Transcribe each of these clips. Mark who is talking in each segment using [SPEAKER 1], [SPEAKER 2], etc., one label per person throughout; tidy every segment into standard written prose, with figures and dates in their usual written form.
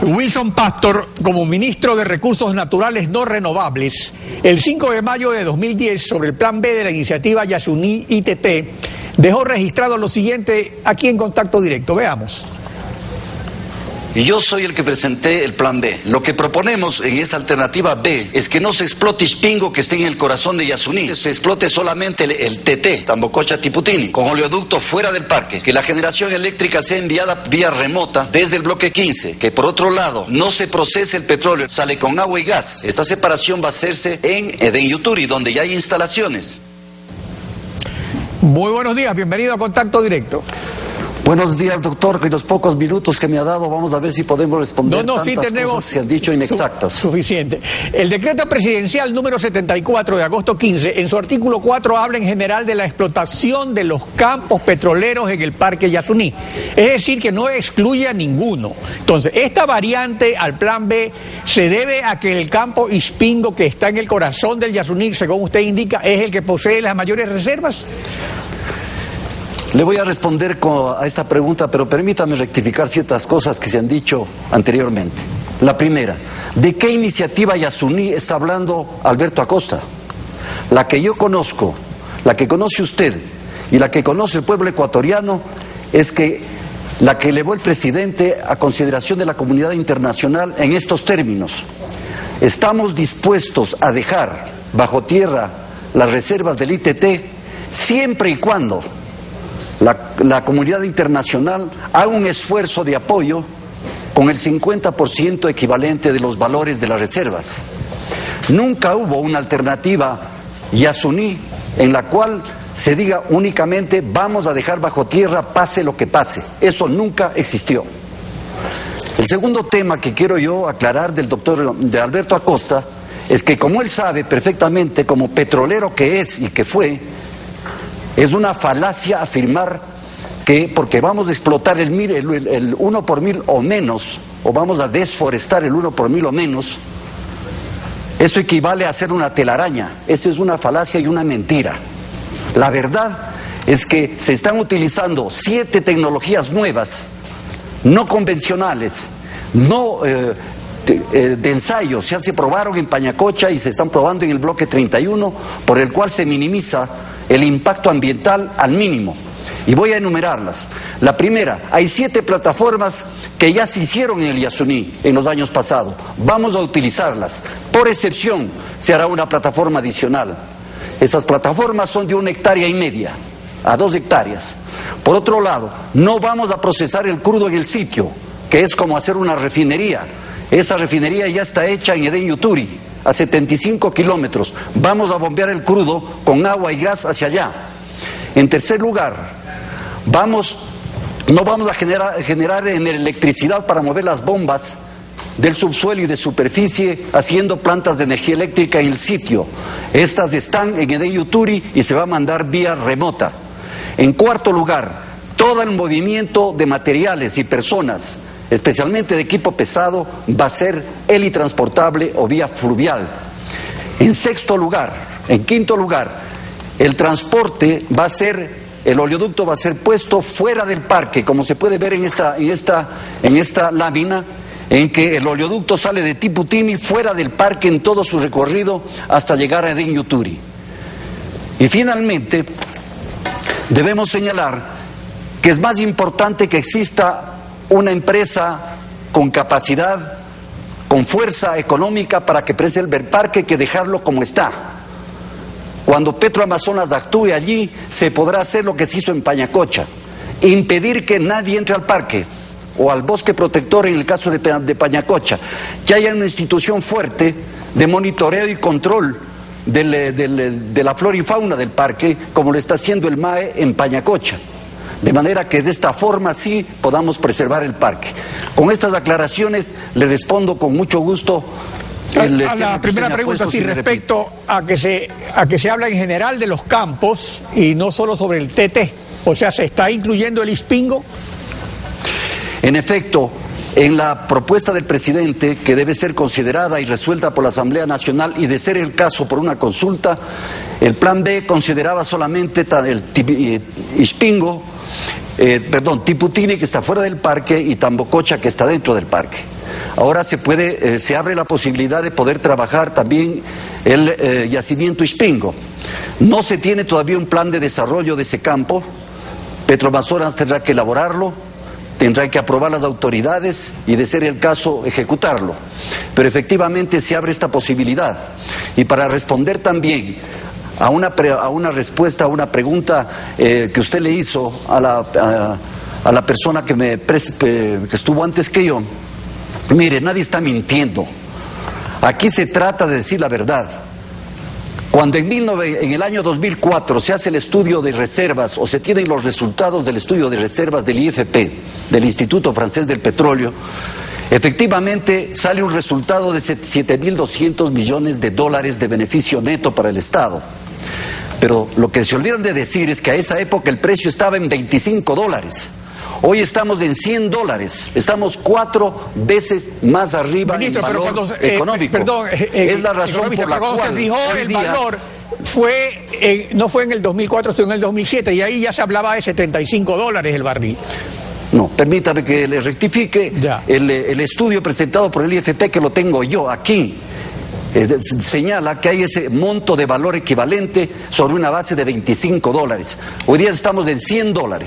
[SPEAKER 1] Wilson Pastor, como ministro de Recursos Naturales No Renovables, el 5 de mayo de 2010, sobre el plan B de la iniciativa Yasuní ITT, dejó registrado lo siguiente aquí en Contacto Directo. Veamos.
[SPEAKER 2] Y yo soy el que presenté el plan B. Lo que proponemos en esta alternativa B es que no se explote Ispingo, que esté en el corazón de Yasuní. Se explote solamente el TT, Tambococha-Tiputini, con oleoducto fuera del parque. Que la generación eléctrica sea enviada vía remota desde el bloque 15. Que por otro lado, no se procese el petróleo, sale con agua y gas. Esta separación va a hacerse en Edén Yuturi, donde ya hay instalaciones.
[SPEAKER 1] Muy buenos días, bienvenido a Contacto Directo.
[SPEAKER 2] Buenos días, doctor. Con los pocos minutos que me ha dado, vamos a ver si podemos responder
[SPEAKER 1] sí tenemos
[SPEAKER 2] cosas que han dicho inexactas.
[SPEAKER 1] Suficiente. El decreto presidencial número 74 de agosto 15, en su artículo 4, habla en general de la explotación de los campos petroleros en el Parque Yasuní. Es decir, que no excluye a ninguno. Entonces, esta variante al plan B se debe a que el campo Ispingo, que está en el corazón del Yasuní, según usted indica, es el que posee las mayores reservas.
[SPEAKER 2] Le voy a responder a esta pregunta, pero permítame rectificar ciertas cosas que se han dicho anteriormente. La primera, ¿de qué iniciativa Yasuní está hablando Alberto Acosta? La que yo conozco, la que conoce usted y la que conoce el pueblo ecuatoriano es que la que elevó el presidente a consideración de la comunidad internacional en estos términos. Estamos dispuestos a dejar bajo tierra las reservas del ITT siempre y cuando la comunidad internacional haga un esfuerzo de apoyo con el 50% equivalente de los valores de las reservas. Nunca hubo una alternativa Yasuní en la cual se diga únicamente vamos a dejar bajo tierra pase lo que pase. Eso nunca existió. El segundo tema que quiero yo aclarar de Alberto Acosta es que, como él sabe perfectamente, como petrolero que es y que fue, es una falacia afirmar que porque vamos a explotar el 1 por 1000 o menos, o vamos a desforestar el 1 por 1000 o menos, eso equivale a hacer una telaraña. Eso es una falacia y una mentira. La verdad es que se están utilizando 7 tecnologías nuevas, no convencionales, no de ensayo. Se probaron en Pañacocha y se están probando en el bloque 31, por el cual se minimiza el impacto ambiental al mínimo. Y voy a enumerarlas. La primera, hay 7 plataformas que ya se hicieron en el Yasuní en los años pasados. Vamos a utilizarlas. Por excepción, se hará una plataforma adicional. Esas plataformas son de 1,5 hectáreas a 2 hectáreas. Por otro lado, no vamos a procesar el crudo en el sitio, que es como hacer una refinería. Esa refinería ya está hecha en Edén Yuturi, a 75 kilómetros. Vamos a bombear el crudo con agua y gas hacia allá. En tercer lugar, no vamos a generar electricidad para mover las bombas del subsuelo y de superficie haciendo plantas de energía eléctrica en el sitio. Estas están en Edén Yuturi y se va a mandar vía remota. En cuarto lugar, todo el movimiento de materiales y personas, especialmente de equipo pesado, va a ser helitransportable o vía fluvial. En quinto lugar, el transporte el oleoducto va a ser puesto fuera del parque, como se puede ver en esta lámina, en que el oleoducto sale de Tiputini fuera del parque en todo su recorrido hasta llegar a Edén Yuturi. Y finalmente, debemos señalar que es más importante que exista una empresa con capacidad, con fuerza económica para que preserve el parque, que dejarlo como está. Cuando Petroamazonas actúe allí, se podrá hacer lo que se hizo en Pañacocha, impedir que nadie entre al parque o al bosque protector en el caso de Pañacocha, que haya una institución fuerte de monitoreo y control de la flora y fauna del parque, como lo está haciendo el MAE en Pañacocha. De manera que de esta forma sí podamos preservar el parque. Con estas aclaraciones le respondo con mucho gusto.
[SPEAKER 1] A la primera pregunta, sí, respecto a que se habla en general de los campos y no solo sobre el TT. O sea, ¿se está incluyendo el Ispingo?
[SPEAKER 2] En efecto, en la propuesta del presidente, que debe ser considerada y resuelta por la Asamblea Nacional, y de ser el caso por una consulta, el plan B consideraba solamente el Ispingo, Tiputini, que está fuera del parque, y Tambococha, que está dentro del parque. Ahora se abre la posibilidad de poder trabajar también el yacimiento Ispingo. No se tiene todavía un plan de desarrollo de ese campo. Petroamazonas tendrá que elaborarlo, tendrá que aprobar las autoridades y, de ser el caso, ejecutarlo. Pero efectivamente se abre esta posibilidad. Y para responder también a una pregunta que usted le hizo a la persona que estuvo antes que yo, mire, nadie está mintiendo. Aquí se trata de decir la verdad. Cuando en el año 2004 se hace el estudio de reservas, o se tienen los resultados del estudio de reservas del IFP, del Instituto Francés del Petróleo, efectivamente sale un resultado de 7.200 millones de dólares de beneficio neto para el Estado. Pero lo que se olvidan de decir es que a esa época el precio estaba en $25. Hoy estamos en $100, estamos 4 veces más arriba, ministro, en valor económico. Es la razón por la cual
[SPEAKER 1] se fijó el valor no fue en el 2004, sino en el 2007, y ahí ya se hablaba de $75 el barril.
[SPEAKER 2] No, permítame que le rectifique. El estudio presentado por el IFP, que lo tengo yo aquí, señala que hay ese monto de valor equivalente sobre una base de $25. Hoy día estamos en $100.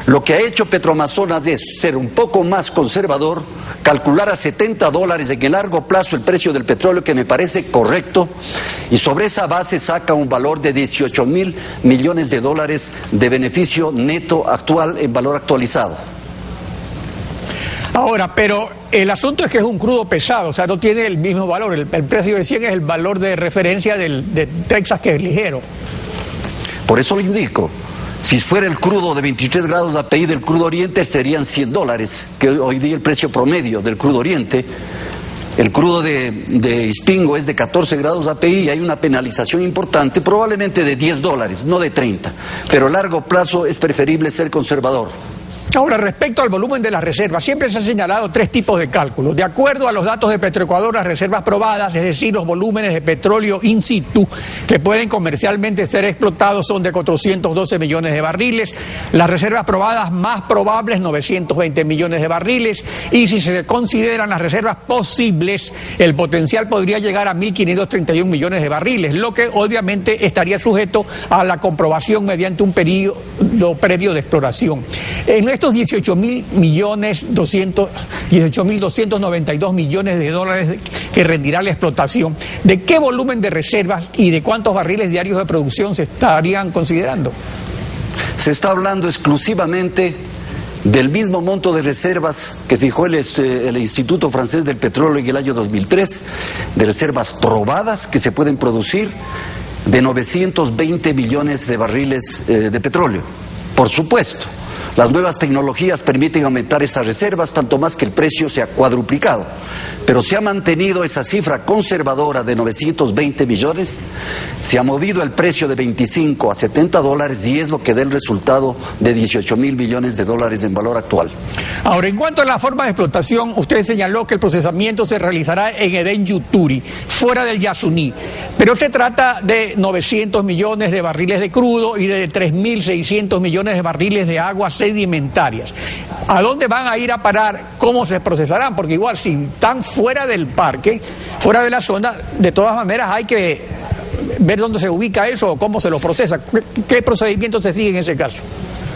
[SPEAKER 2] Lo que ha hecho Petroamazonas es ser un poco más conservador, calcular a $70 en el largo plazo el precio del petróleo, que me parece correcto, y sobre esa base saca un valor de $18.000 millones de beneficio neto actual en valor actualizado.
[SPEAKER 1] Ahora, pero el asunto es que es un crudo pesado, o sea, no tiene el mismo valor. El precio de 100 es el valor de referencia de Texas, que es ligero.
[SPEAKER 2] Por eso le indico, si fuera el crudo de 23 grados API del crudo oriente, serían $100, que hoy día el precio promedio del crudo oriente. El crudo de Ispingo es de 14 grados API y hay una penalización importante, probablemente de $10, no de 30. Pero a largo plazo es preferible ser conservador.
[SPEAKER 1] Ahora, respecto al volumen de las reservas, siempre se han señalado 3 tipos de cálculos. De acuerdo a los datos de Petroecuador, las reservas probadas, es decir, los volúmenes de petróleo in situ que pueden comercialmente ser explotados, son de 412 millones de barriles. Las reservas probadas más probables, 920 millones de barriles. Y si se consideran las reservas posibles, el potencial podría llegar a 1.531 millones de barriles, lo que obviamente estaría sujeto a la comprobación mediante un periodo previo de exploración. En estos 18.292 millones de dólares que rendirá la explotación, ¿de qué volumen de reservas y de cuántos barriles diarios de producción se estarían considerando?
[SPEAKER 2] Se está hablando exclusivamente del mismo monto de reservas que fijó el Instituto Francés del Petróleo en el año 2003, de reservas probadas que se pueden producir, de 920 millones de barriles de petróleo. Por supuesto, las nuevas tecnologías permiten aumentar esas reservas, tanto más que el precio se ha cuadruplicado. Pero se ha mantenido esa cifra conservadora de 920 millones, se ha movido el precio de $25 a $70 y es lo que da el resultado de $18.000 millones en valor actual.
[SPEAKER 1] Ahora, en cuanto a la forma de explotación, usted señaló que el procesamiento se realizará en Edén Yuturi, fuera del Yasuní, pero se trata de 900 millones de barriles de crudo y de 3.600 millones de barriles de aguas sedimentarias. ¿A dónde van a ir a parar? ¿Cómo se procesarán? Porque igual, si están fuera del parque, fuera de la zona, de todas maneras hay que ver dónde se ubica eso o cómo se lo procesa. ¿Qué procedimiento se sigue en ese caso?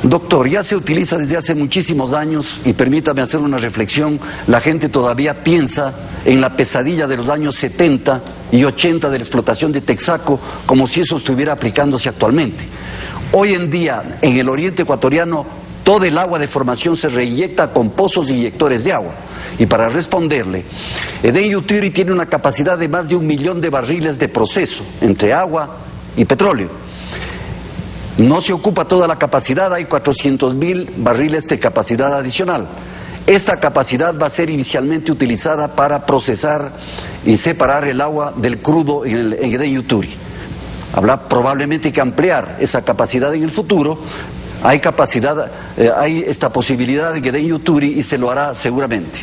[SPEAKER 2] Doctor, ya se utiliza desde hace muchísimos años, y permítame hacer una reflexión, la gente todavía piensa en la pesadilla de los años 70 y 80 de la explotación de Texaco, como si eso estuviera aplicándose actualmente. Hoy en día, en el oriente ecuatoriano, todo el agua de formación se reinyecta con pozos inyectores de agua. Y para responderle, Edén Yuturi tiene una capacidad de más de 1 millón de barriles de proceso entre agua y petróleo. No se ocupa toda la capacidad, hay 400.000 barriles de capacidad adicional. Esta capacidad va a ser inicialmente utilizada para procesar y separar el agua del crudo en Edén Yuturi. Habrá probablemente que ampliar esa capacidad en el futuro. Hay esta posibilidad en Edén Yuturi y se lo hará seguramente.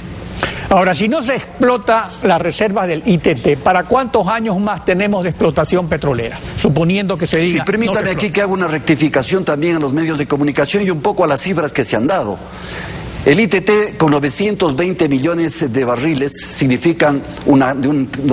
[SPEAKER 1] Ahora, si no se explota las reservas del ITT, ¿para cuántos años más tenemos de explotación petrolera? Suponiendo que se diga...
[SPEAKER 2] Sí, permítame aquí que haga una rectificación también a los medios de comunicación y un poco a las cifras que se han dado. El ITT con 920 millones de barriles significan una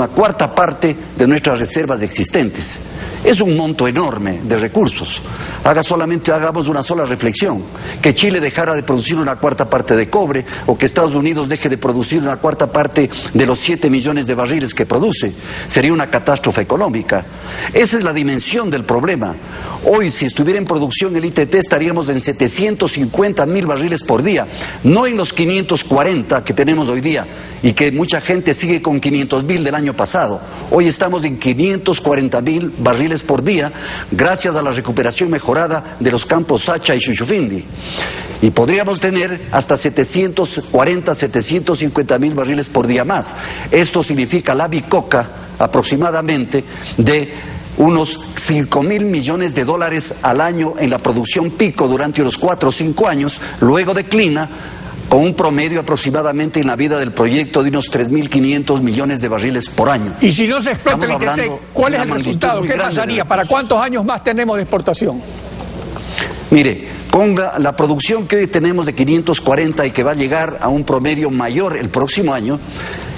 [SPEAKER 2] cuarta parte de nuestras reservas existentes. Es un monto enorme de recursos. Hagamos una sola reflexión: que Chile dejara de producir una cuarta parte de cobre, o que Estados Unidos deje de producir una cuarta parte de los 7 millones de barriles que produce. Sería una catástrofe económica. Esa es la dimensión del problema. Hoy, si estuviera en producción el ITT, estaríamos en 750.000 barriles por día, no en los 540 que tenemos hoy día, y que mucha gente sigue con 500.000 del año pasado. Hoy estamos en 540.000 barriles por día, gracias a la recuperación mejorada de los campos Sacha y Shushufindi. Y podríamos tener hasta 750.000 barriles por día más. Esto significa la bicoca aproximadamente de unos 5.000 millones de dólares al año en la producción pico durante unos 4 o 5 años, luego declina con un promedio aproximadamente en la vida del proyecto de unos 3.500 millones de barriles por año.
[SPEAKER 1] Y si no se explota el ITT, ¿cuál es el resultado? ¿Qué pasaría? ¿Para cuántos años más tenemos de exportación?
[SPEAKER 2] Mire, con la producción que hoy tenemos de 540 y que va a llegar a un promedio mayor el próximo año,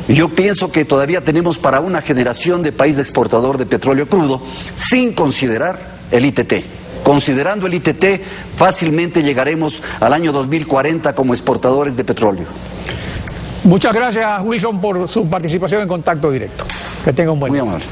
[SPEAKER 2] yo pienso que todavía tenemos para una generación de país exportador de petróleo crudo, sin considerar el ITT. Considerando el ITT, fácilmente llegaremos al año 2040 como exportadores de petróleo.
[SPEAKER 1] Muchas gracias, Wilson, por su participación en Contacto Directo. Que tenga un buen día.
[SPEAKER 2] Muy amable.